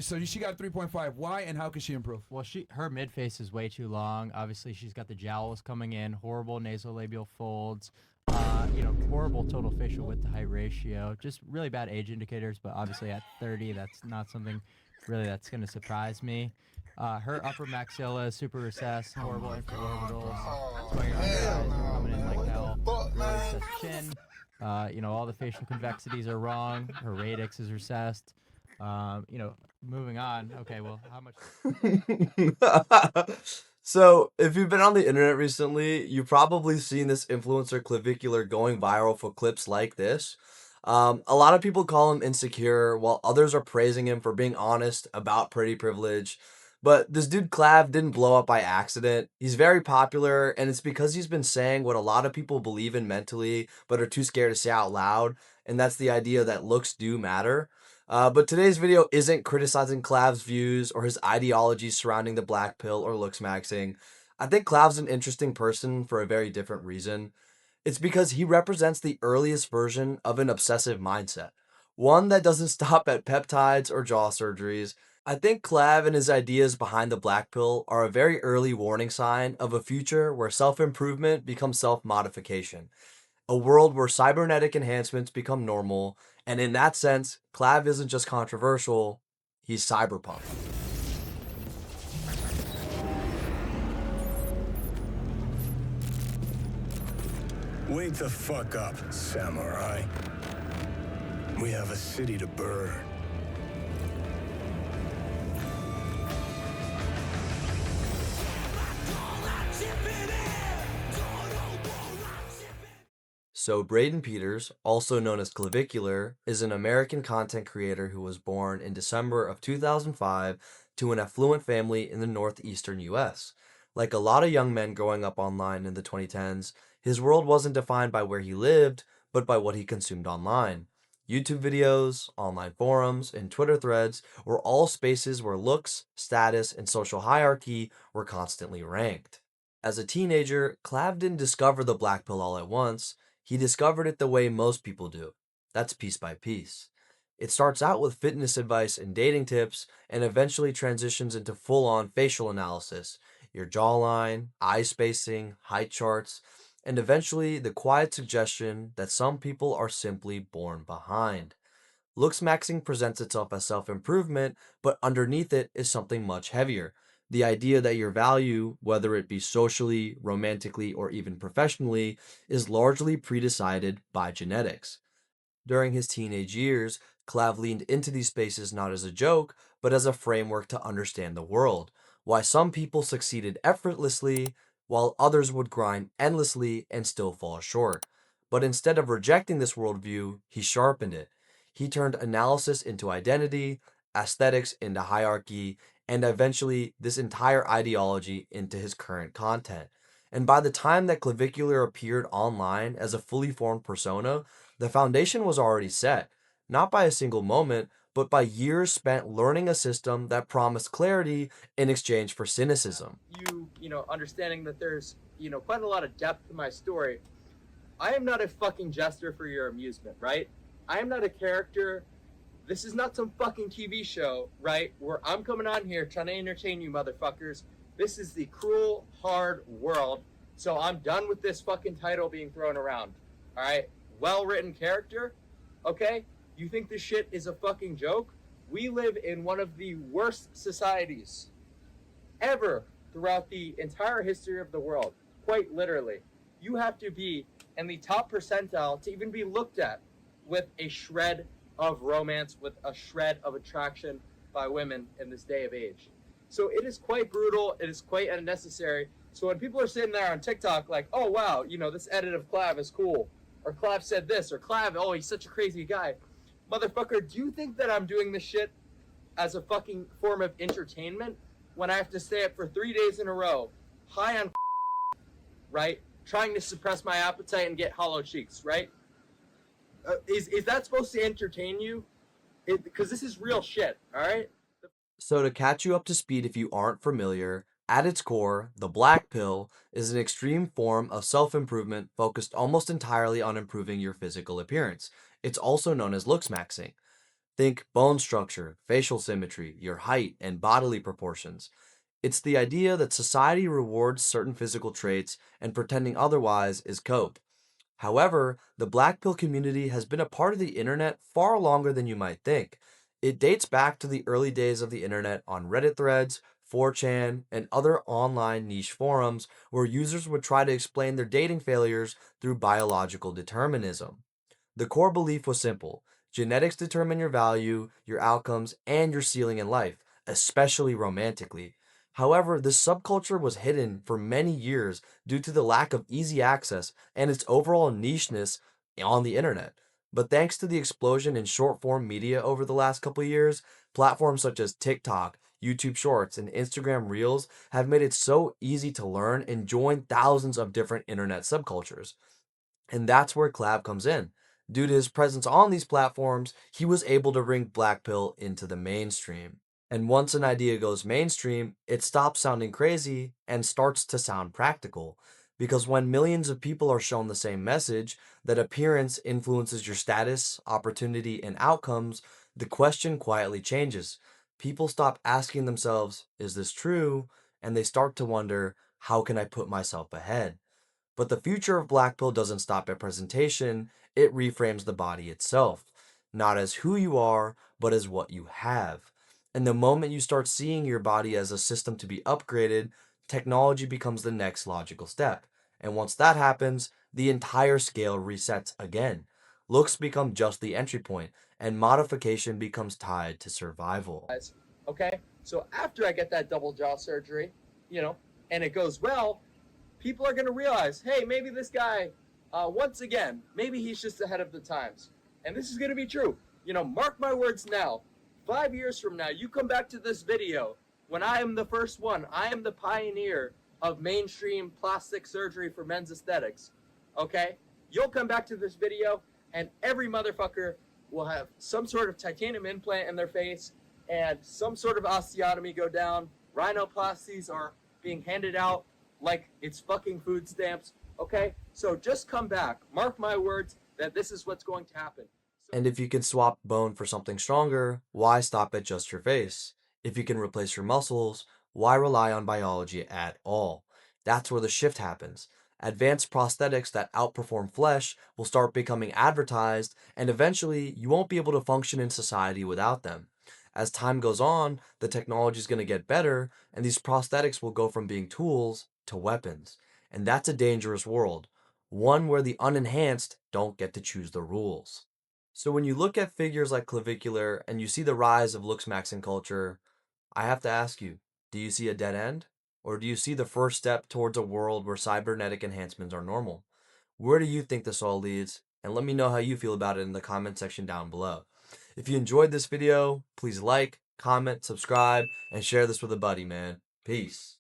So she got 3.5. Why and how can she improve? Well, her mid face is way too long. Obviously, she's got the jowls coming in, horrible nasolabial folds, horrible total facial width to height ratio. Just really bad age indicators. But obviously, at 30, that's not something really that's going to surprise me. Her upper maxilla is super recessed, horrible infraorbitals. That's why your under eyes are coming in like hell. Really recessed chin. All the facial convexities are wrong. Her radix is recessed. Moving on. Okay, well, how much? So, if you've been on the internet recently, you've probably seen this influencer Clavicular going viral for clips like this. A lot of people call him insecure, while others are praising him for being honest about pretty privilege. But this dude Clav didn't blow up by accident. He's very popular, and it's because he's been saying what a lot of people believe in mentally, but are too scared to say out loud, and that's the idea that looks do matter. But today's video isn't criticizing Clav's views or his ideology surrounding the black pill or looks maxing. I think Clav's an interesting person for a very different reason. It's because he represents the earliest version of an obsessive mindset, one that doesn't stop at peptides or jaw surgeries. I think Clav and his ideas behind the black pill are a very early warning sign of a future where self-improvement becomes self-modification, a world where cybernetic enhancements become normal, and in that sense, Clav isn't just controversial, he's cyberpunk. Wake the fuck up, samurai. We have a city to burn. So Braden Peters, also known as Clavicular, is an American content creator who was born in December of 2005 to an affluent family in the northeastern US. Like a lot of young men growing up online in the 2010s, his world wasn't defined by where he lived, but by what he consumed online. YouTube videos, online forums, and Twitter threads were all spaces where looks, status, and social hierarchy were constantly ranked. As a teenager, Clav didn't discover the black pill all at once. He discovered it the way most people do. That's piece by piece. It starts out with fitness advice and dating tips, and eventually transitions into full-on facial analysis, your jawline, eye spacing, height charts, and eventually the quiet suggestion that some people are simply born behind. Looks maxing presents itself as self-improvement, but underneath it is something much heavier. The idea that your value, whether it be socially, romantically, or even professionally, is largely predecided by genetics. During his teenage years, Clav leaned into these spaces not as a joke, but as a framework to understand the world. Why some people succeeded effortlessly, while others would grind endlessly and still fall short. But instead of rejecting this worldview, he sharpened it. He turned analysis into identity, aesthetics into hierarchy, and eventually this entire ideology into his current content. And by the time that Clavicular appeared online as a fully formed persona, the foundation was already set, not by a single moment, but by years spent learning a system that promised clarity in exchange for cynicism. Understanding that there's, quite a lot of depth to my story. I am not a fucking jester for your amusement, right? I am not a character. This is not some fucking TV show, right? Where I'm coming on here trying to entertain you motherfuckers. This is the cruel, hard world. So I'm done with this fucking title being thrown around. All right? Well-written character. Okay? You think this shit is a fucking joke? We live in one of the worst societies ever throughout the entire history of the world. Quite literally. You have to be in the top percentile to even be looked at with a shred of romance, with a shred of attraction by women in this day of age. So it is quite brutal. It is quite unnecessary. So when people are sitting there on TikTok like, oh, wow, this edit of Clav is cool, or Clav said this, or Clav, oh, he's such a crazy guy. Motherfucker, do you think that I'm doing this shit as a fucking form of entertainment when I have to stay up for 3 days in a row, high on right, trying to suppress my appetite and get hollow cheeks, right? Is that supposed to entertain you? Because this is real shit, all right? So, to catch you up to speed if you aren't familiar, at its core, the black pill is an extreme form of self-improvement focused almost entirely on improving your physical appearance. It's also known as looks maxing. Think bone structure, facial symmetry, your height, and bodily proportions. It's the idea that society rewards certain physical traits and pretending otherwise is cope. However, the black pill community has been a part of the internet far longer than you might think. It dates back to the early days of the internet on Reddit threads, 4chan, and other online niche forums where users would try to explain their dating failures through biological determinism. The core belief was simple: genetics determine your value, your outcomes, and your ceiling in life, especially romantically. However, this subculture was hidden for many years due to the lack of easy access and its overall nicheness on the internet. But thanks to the explosion in short form media over the last couple of years, platforms such as TikTok, YouTube Shorts, and Instagram Reels have made it so easy to learn and join thousands of different internet subcultures. And that's where Clav comes in. Due to his presence on these platforms, he was able to bring Black Pill into the mainstream. And once an idea goes mainstream, it stops sounding crazy and starts to sound practical. Because when millions of people are shown the same message, that appearance influences your status, opportunity, and outcomes, the question quietly changes. People stop asking themselves, is this true? And they start to wonder, how can I put myself ahead? But the future of Black Pill doesn't stop at presentation, it reframes the body itself. Not as who you are, but as what you have. And the moment you start seeing your body as a system to be upgraded, technology becomes the next logical step. And once that happens, the entire scale resets again. Looks become just the entry point, and modification becomes tied to survival. Okay? So after I get that double jaw surgery, and it goes well, people are going to realize, hey, maybe this guy, once again, maybe he's just ahead of the times. And this is going to be true. Mark my words now. 5 years from now, you come back to this video when I am the first one. I am the pioneer of mainstream plastic surgery for men's aesthetics. Okay? You'll come back to this video, and every motherfucker will have some sort of titanium implant in their face and some sort of osteotomy go down. Rhinoplasties are being handed out like it's fucking food stamps. Okay? So just come back. Mark my words that this is what's going to happen. And if you can swap bone for something stronger, why stop at just your face? If you can replace your muscles, why rely on biology at all? That's where the shift happens. Advanced prosthetics that outperform flesh will start becoming advertised, and eventually you won't be able to function in society without them. As time goes on, the technology is going to get better, and these prosthetics will go from being tools to weapons. And that's a dangerous world, one where the unenhanced don't get to choose the rules. So when you look at figures like Clavicular and you see the rise of looks maxing culture, I have to ask you, do you see a dead end? Or do you see the first step towards a world where cybernetic enhancements are normal? Where do you think this all leads? And let me know how you feel about it in the comment section down below. If you enjoyed this video, please like, comment, subscribe, and share this with a buddy, man. Peace.